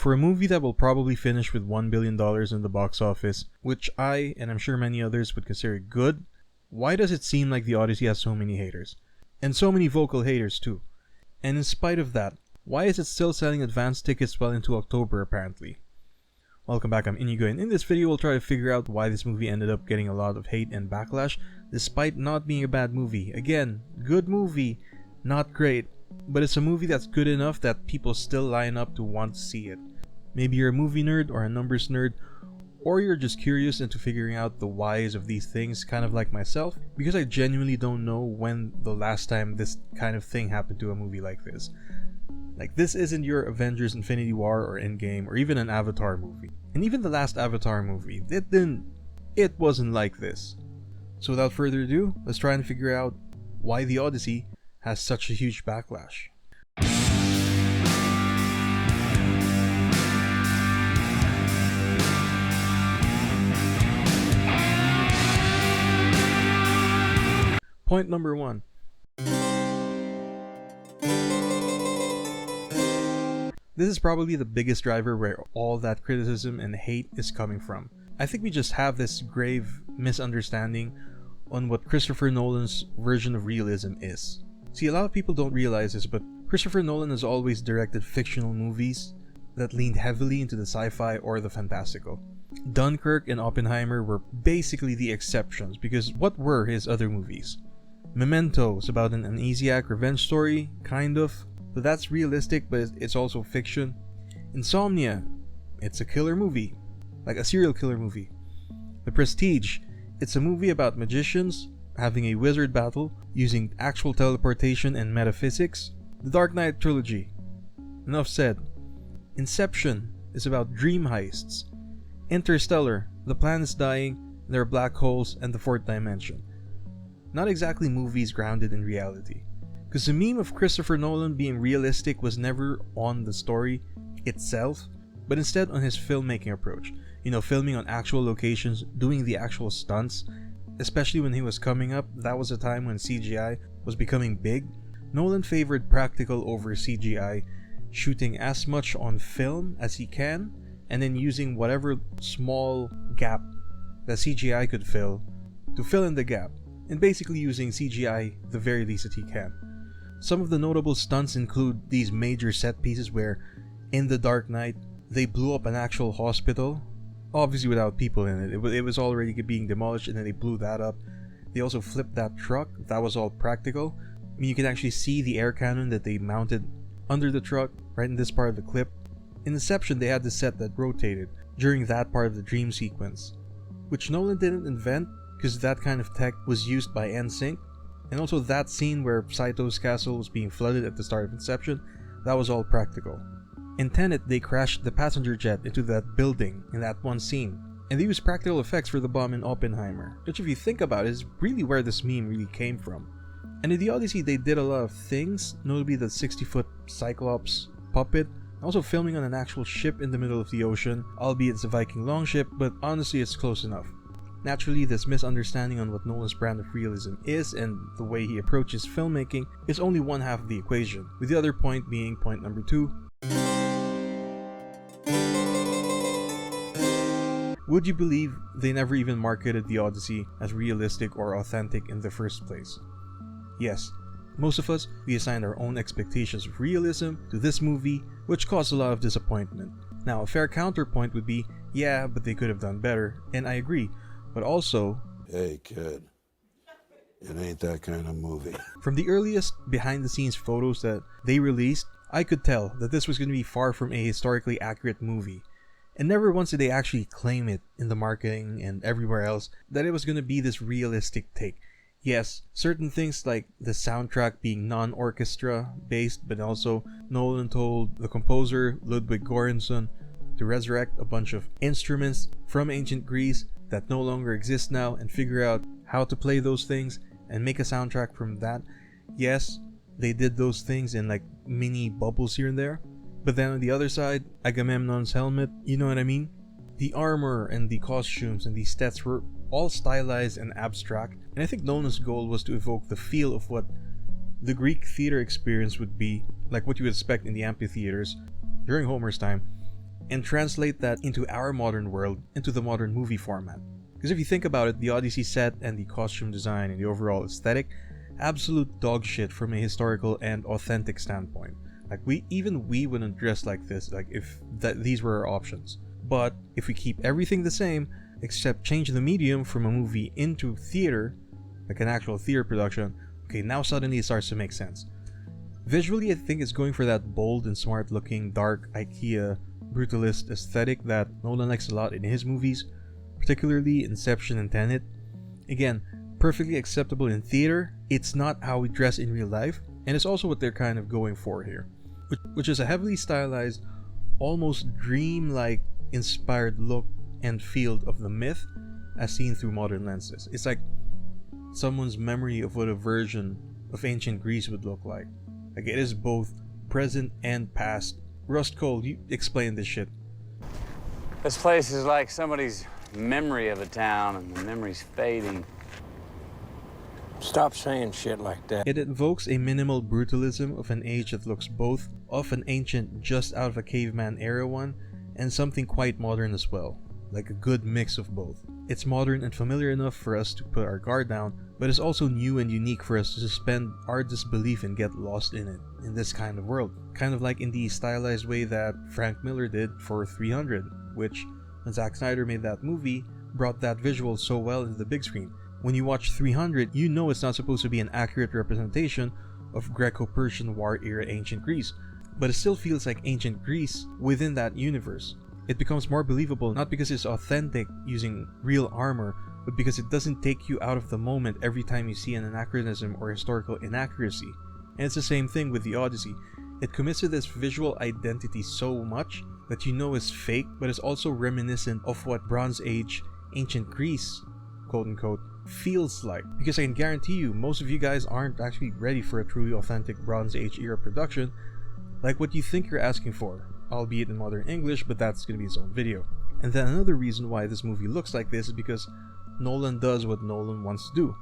For a movie that will probably finish with $1 billion in the box office, which I, and I'm sure many others, would consider good, why does it seem like the Odyssey has so many haters? And so many vocal haters too. And in spite of that, why is it still selling advance tickets well into October apparently? Welcome back, I'm Inigo, and in this video we'll try to figure out why this movie ended up getting a lot of hate and backlash, despite not being a bad movie. Again, good movie, not great, but it's a movie that's good enough that people still line up to want to see it. Maybe you're a movie nerd or a numbers nerd, or you're just curious into figuring out the whys of these things, kind of like myself, because I genuinely don't know when the last time this kind of thing happened to a movie like this. Like, this isn't your Avengers Infinity War or Endgame or even an Avatar movie. And even the last Avatar movie, it wasn't like this. So without further ado, let's try and figure out why the Odyssey has such a huge backlash. Point number 1. This is probably the biggest driver where all that criticism and hate is coming from. I think we just have this grave misunderstanding on what Christopher Nolan's version of realism is. See, a lot of people don't realize this, but Christopher Nolan has always directed fictional movies that leaned heavily into the sci-fi or the fantastical. Dunkirk and Oppenheimer were basically the exceptions, because what were his other movies? Memento is about an amnesiac revenge story, kind of, but that's realistic, but it's also fiction. Insomnia, it's a killer movie, like a serial killer movie. The Prestige, it's a movie about magicians having a wizard battle using actual teleportation and metaphysics. The Dark Knight trilogy, enough said. Inception is about dream heists. Interstellar, the planet's dying, there are black holes and the fourth dimension. Not exactly movies grounded in reality. Because the meme of Christopher Nolan being realistic was never on the story itself, but instead on his filmmaking approach. You know, filming on actual locations, doing the actual stunts. Especially when he was coming up, that was a time when CGI was becoming big. Nolan favored practical over CGI, shooting as much on film as he can, and then using whatever small gap that CGI could fill to fill in the gap, and basically using CGI the very least that he can. Some of the notable stunts include these major set pieces where, in The Dark Knight, they blew up an actual hospital, obviously without people in it. It was already being demolished, and then they blew that up. They also flipped that truck. That was all practical. I mean, you can actually see the air cannon that they mounted under the truck right in this part of the clip. In Inception, they had the set that rotated during that part of the dream sequence, which Nolan didn't invent because that kind of tech was used by NSYNC. And also that scene where Saito's castle was being flooded at the start of Inception, that was all practical. In Tenet, they crashed the passenger jet into that building in that one scene, and they used practical effects for the bomb in Oppenheimer, which if you think about it is really where this meme really came from. And in the Odyssey they did a lot of things, notably the 60-foot Cyclops puppet, also filming on an actual ship in the middle of the ocean, albeit it's a Viking longship, but honestly it's close enough. Naturally, this misunderstanding on what Nolan's brand of realism is and the way he approaches filmmaking is only one half of the equation, with the other point being point number 2. Would you believe they never even marketed the Odyssey as realistic or authentic in the first place? Yes, most of us, we assigned our own expectations of realism to this movie, which caused a lot of disappointment. Now, a fair counterpoint would be, yeah, but they could have done better, and I agree. But also, hey kid, it ain't that kind of movie. From the earliest behind-the-scenes photos that they released, I could tell that this was going to be far from a historically accurate movie. And never once did they actually claim it in the marketing and everywhere else that it was going to be this realistic take. Yes, certain things like the soundtrack being non-orchestra based, but also Nolan told the composer Ludwig Göransson to resurrect a bunch of instruments from ancient Greece that no longer exist now and figure out how to play those things and make a soundtrack from that. Yes, they did those things in like mini bubbles here and there. But then on the other side, Agamemnon's helmet, you know what I mean? The armor and the costumes and the stats were all stylized and abstract, and I think Nolan's goal was to evoke the feel of what the Greek theater experience would be, like what you would expect in the amphitheaters during Homer's time, and translate that into our modern world, into the modern movie format. Because if you think about it, the Odyssey set and the costume design and the overall aesthetic, absolute dog shit from a historical and authentic standpoint. Like we wouldn't dress like this, like if these were our options. But if we keep everything the same, except change the medium from a movie into theater, like an actual theater production, okay, now suddenly it starts to make sense. Visually, I think it's going for that bold and smart looking, dark, IKEA, brutalist aesthetic that Nolan likes a lot in his movies, particularly Inception and Tenet. Again, perfectly acceptable in theater, it's not how we dress in real life, and it's also what they're kind of going for here, which is a heavily stylized, almost dream-like inspired look and feel of the myth as seen through modern lenses. It's like someone's memory of what a version of ancient Greece would look like. Like it is both present and past. Rust Cole, you explain this shit. This place is like somebody's memory of a town, and the memory's fading. Stop saying shit like that. It invokes a minimal brutalism of an age that looks both of an ancient, just out of a caveman era one, and something quite modern as well. Like a good mix of both. It's modern and familiar enough for us to put our guard down, but it's also new and unique for us to suspend our disbelief and get lost in it, in this kind of world. Kind of like in the stylized way that Frank Miller did for 300, which, when Zack Snyder made that movie, brought that visual so well into the big screen. When you watch 300, you know it's not supposed to be an accurate representation of Greco-Persian War era ancient Greece, but it still feels like ancient Greece within that universe. It becomes more believable not because it's authentic using real armor, but because it doesn't take you out of the moment every time you see an anachronism or historical inaccuracy. And it's the same thing with the Odyssey. It commits to this visual identity so much that you know is fake, but it's also reminiscent of what Bronze Age ancient Greece, quote unquote, feels like. Because I can guarantee you, most of you guys aren't actually ready for a truly authentic Bronze Age era production like what you think you're asking for, albeit in modern English, but that's going to be its own video. And then another reason why this movie looks like this is because Nolan does what Nolan wants to do.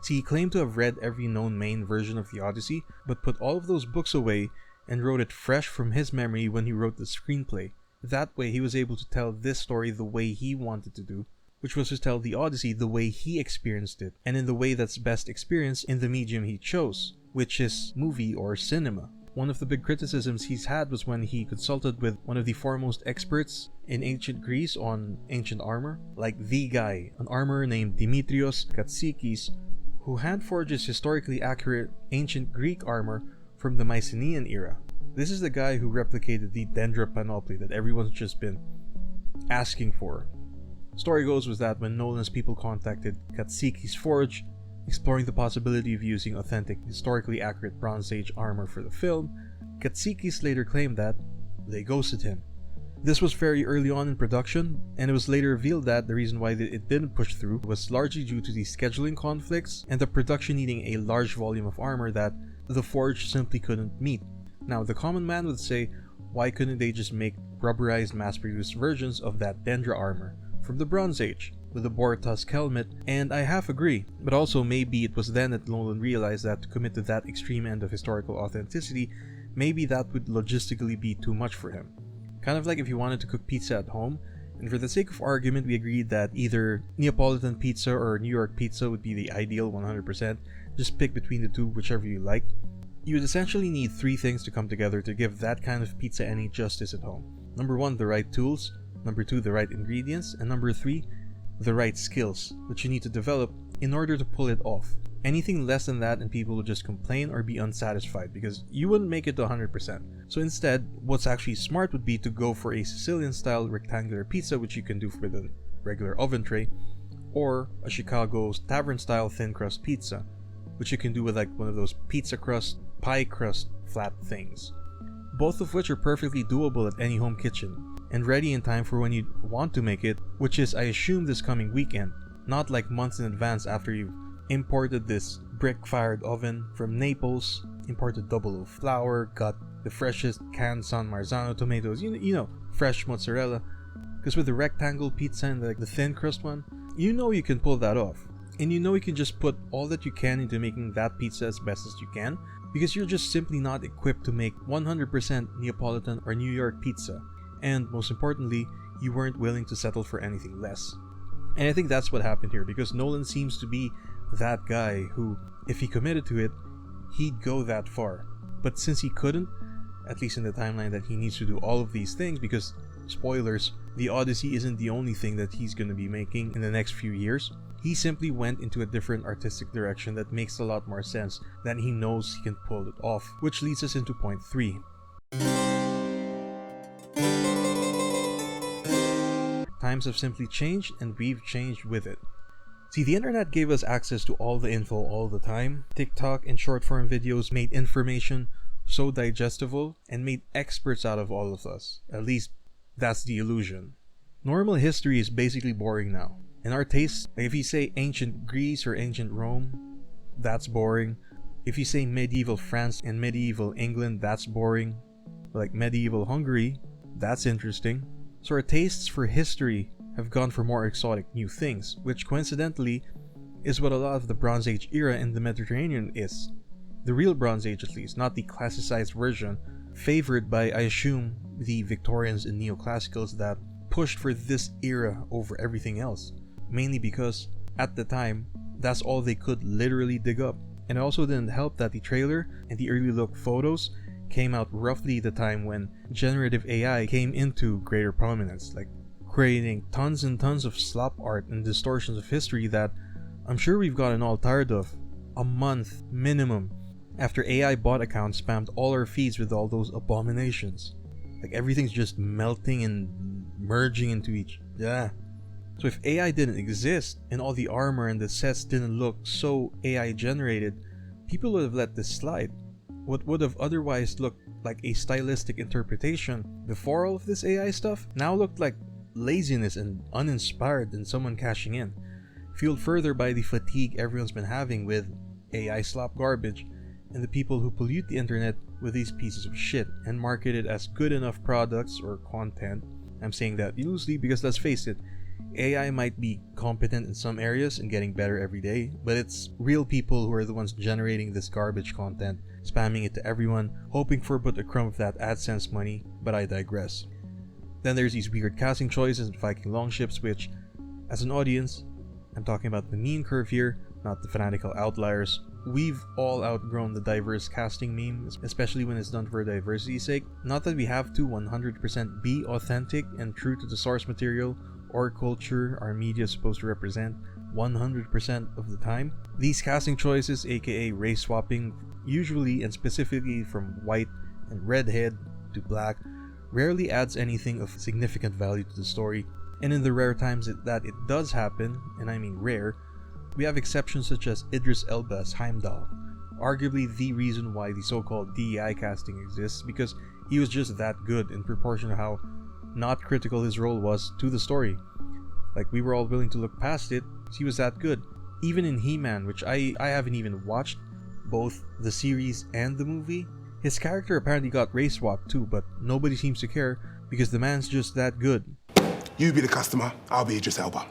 See, he claimed to have read every known main version of the Odyssey, but put all of those books away and wrote it fresh from his memory when he wrote the screenplay. That way he was able to tell this story the way he wanted to do, which was to tell the Odyssey the way he experienced it, and in the way that's best experienced in the medium he chose, which is movie or cinema. One of the big criticisms he's had was when he consulted with one of the foremost experts in ancient Greece on ancient armor, like the guy, an armorer named Dimitrios Katsikis, who hand forges historically accurate ancient Greek armor from the Mycenaean era. This is the guy who replicated the Dendra panoply that everyone's just been asking for. Story goes was that when Nolan's people contacted Katsikis' forge, exploring the possibility of using authentic, historically accurate Bronze Age armor for the film, Katsikis later claimed that they ghosted him. This was very early on in production, and it was later revealed that the reason why it didn't push through was largely due to the scheduling conflicts and the production needing a large volume of armor that the forge simply couldn't meet. Now, the common man would say, why couldn't they just make rubberized mass-produced versions of that Dendra armor from the Bronze Age with a boar tusk helmet? And I half agree, but also maybe it was then that Nolan realized that to commit to that extreme end of historical authenticity, maybe that would logistically be too much for him. Kind of like if you wanted to cook pizza at home, and for the sake of argument we agreed that either Neapolitan pizza or New York pizza would be the ideal 100%, just pick between the two, whichever you like. You would essentially need three things to come together to give that kind of pizza any justice at home. Number 1, the right tools. Number 2, the right ingredients. And number 3, the right skills, which you need to develop in order to pull it off. Anything less than that and people will just complain or be unsatisfied because you wouldn't make it to 100%. So instead, what's actually smart would be to go for a Sicilian-style rectangular pizza, which you can do with a regular oven tray, or a Chicago's tavern-style thin crust pizza, which you can do with like one of those pizza crust, pie crust flat things. Both of which are perfectly doable at any home kitchen, and ready in time for when you want to make it, which is, I assume, this coming weekend, not like months in advance after you've imported this brick-fired oven from Naples, imported double O flour, got the freshest canned San Marzano tomatoes, you know, fresh mozzarella. Because with the rectangle pizza and the thin crust one, you know you can pull that off. And you know you can just put all that you can into making that pizza as best as you can, because you're just simply not equipped to make 100% Neapolitan or New York pizza. and most importantly, you weren't willing to settle for anything less. And I think that's what happened here, because Nolan seems to be that guy who, if he committed to it, he'd go that far. But since he couldn't, at least in the timeline that he needs to do all of these things, because, spoilers, the Odyssey isn't the only thing that he's going to be making in the next few years, he simply went into a different artistic direction that makes a lot more sense, that he knows he can pull it off. Which leads us into point 3. Times have simply changed, and we've changed with it. See, the internet gave us access to all the info all the time. TikTok and short form videos made information so digestible and made experts out of all of us. At least, that's the illusion. Normal history is basically boring now. And our tastes, like if you say ancient Greece or ancient Rome, that's boring. If you say medieval France and medieval England, that's boring. Like medieval Hungary, that's interesting. So our tastes for history have gone for more exotic new things, which coincidentally is what a lot of the Bronze Age era in the Mediterranean is. The real Bronze Age at least, not the classicized version, favored by, I assume, the Victorians and Neoclassicals that pushed for this era over everything else. Mainly because, at the time, that's all they could literally dig up. And it also didn't help that the trailer and the early look photos came out roughly the time when generative AI came into greater prominence, like creating tons and tons of slop art and distortions of history that I'm sure we've gotten all tired of. A month minimum after AI bot accounts spammed all our feeds with all those abominations. Like everything's just melting and merging into each. Yeah. So if AI didn't exist and all the armor and the sets didn't look so AI generated, people would have let this slide. What would have otherwise looked like a stylistic interpretation before all of this AI stuff now looked like laziness and uninspired and someone cashing in, fueled further by the fatigue everyone's been having with AI slop garbage and the people who pollute the internet with these pieces of shit and market it as good enough products or content. I'm saying that loosely because let's face it, AI might be competent in some areas and getting better every day, but it's real people who are the ones generating this garbage content, spamming it to everyone, hoping for but a crumb of that AdSense money, but I digress. Then there's these weird casting choices and Viking longships which, as an audience, I'm talking about the mean curve here, not the fanatical outliers, we've all outgrown the diverse casting meme, especially when it's done for diversity's sake. Not that we have to 100% be authentic and true to the source material or culture our media is supposed to represent 100% of the time. These casting choices, aka race swapping, usually and specifically from white and redhead to black, rarely adds anything of significant value to the story. And in the rare times that it does happen, and I mean rare, we have exceptions such as Idris Elba's Heimdall, arguably the reason why the so-called DEI casting exists, because he was just that good in proportion to how not critical his role was to the story. Like, we were all willing to look past it, he was that good. Even in He-Man, which I haven't even watched, both the series and the movie, his character apparently got race swapped too, but nobody seems to care because the man's just that good. You be the customer, I'll be Idris Elba.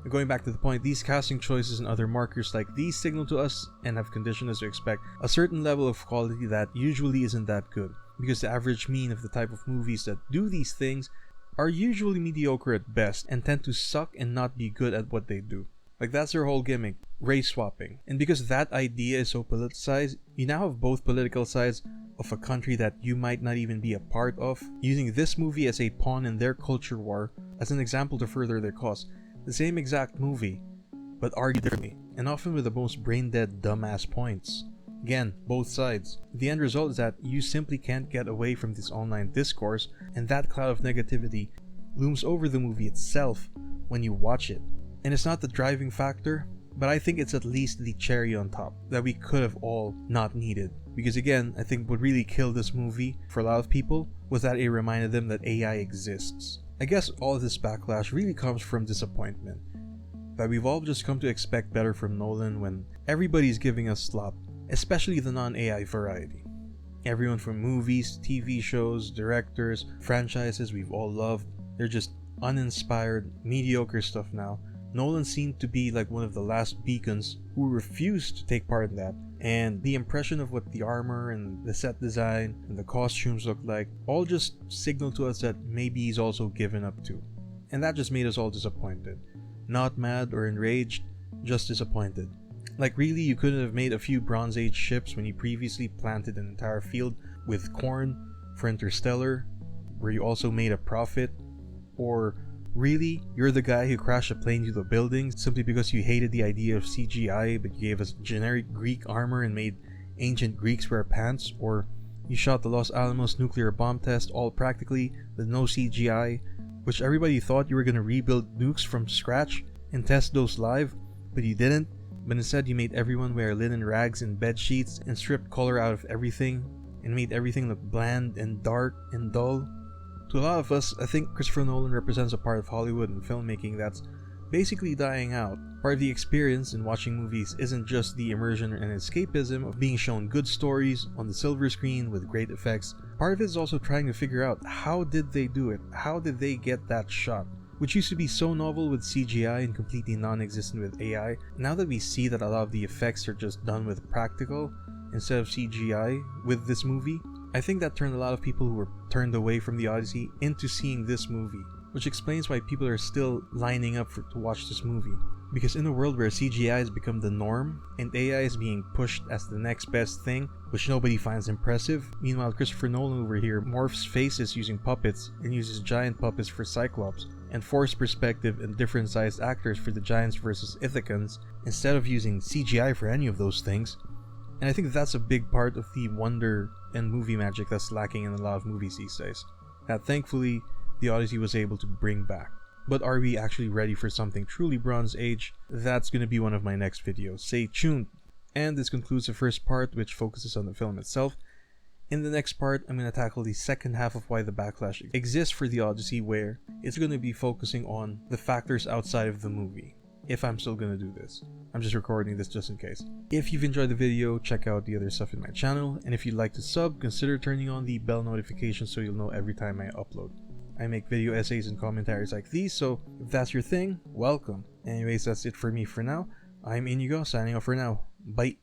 Going back to the point, these casting choices and other markers like these signal to us and have conditioned us to expect a certain level of quality that usually isn't that good, because the average mean of the type of movies that do these things are usually mediocre at best and tend to suck and not be good at what they do. Like, that's their whole gimmick, race swapping. And because that idea is so politicized, you now have both political sides of a country that you might not even be a part of, using this movie as a pawn in their culture war as an example to further their cause. The same exact movie, but argued differently, and often with the most brain-dead dumbass points. Again, both sides. The end result is that you simply can't get away from this online discourse, and that cloud of negativity looms over the movie itself when you watch it. And it's not the driving factor, but I think it's at least the cherry on top that we could have all not needed. Because again, I think what really killed this movie for a lot of people was that it reminded them that AI exists. I guess all of this backlash really comes from disappointment. That we've all just come to expect better from Nolan when everybody's giving us slop, especially the non-AI variety. Everyone from movies, TV shows, directors, franchises we've all loved, they're just uninspired, mediocre stuff now, Nolan seemed to be like one of the last beacons who refused to take part in that, and the impression of what the armor and the set design and the costumes looked like all just signaled to us that maybe he's also given up too. And that just made us all disappointed. Not mad or enraged, just disappointed. Like really, you couldn't have made a few Bronze Age ships when you previously planted an entire field with corn for Interstellar, where you also made a profit? Or really, you're the guy who crashed a plane into the building simply because you hated the idea of CGI, but you gave us generic Greek armor and made ancient Greeks wear pants? Or you shot the Los Alamos nuclear bomb test all practically with no CGI, which everybody thought you were going to rebuild nukes from scratch and test those live, but you didn't? But instead you made everyone wear linen rags and bed sheets and stripped color out of everything and made everything look bland and dark and dull. To a lot of us, I think Christopher Nolan represents a part of Hollywood and filmmaking that's basically dying out. Part of the experience in watching movies isn't just the immersion and escapism of being shown good stories on the silver screen with great effects. Part of it is also trying to figure out, how did they do it? How did they get that shot? Which used to be so novel with CGI and completely non-existent with AI. Now that we see that a lot of the effects are just done with practical instead of CGI with this movie, I think that turned a lot of people who were turned away from the Odyssey into seeing this movie, which explains why people are still lining up to watch this movie. Because in a world where CGI has become the norm and AI is being pushed as the next best thing, which nobody finds impressive, meanwhile Christopher Nolan over here morphs faces using puppets and uses giant puppets for Cyclops, and forced perspective and different sized actors for the Giants versus Ithacans, instead of using CGI for any of those things. And I think that's a big part of the wonder and movie magic that's lacking in a lot of movies these days, that thankfully the Odyssey was able to bring back. But are we actually ready for something truly Bronze Age? That's going to be one of my next videos. Stay tuned. And this concludes the first part, which focuses on the film itself. In the next part, I'm going to tackle the second half of why the backlash exists for the Odyssey, where it's going to be focusing on the factors outside of the movie. If I'm still going to do this. I'm just recording this just in case. If you've enjoyed the video, check out the other stuff in my channel. And if you'd like to sub, consider turning on the bell notification so you'll know every time I upload. I make video essays and commentaries like these, so if that's your thing, welcome. Anyways, that's it for me for now. I'm Inigo, signing off for now. Bye.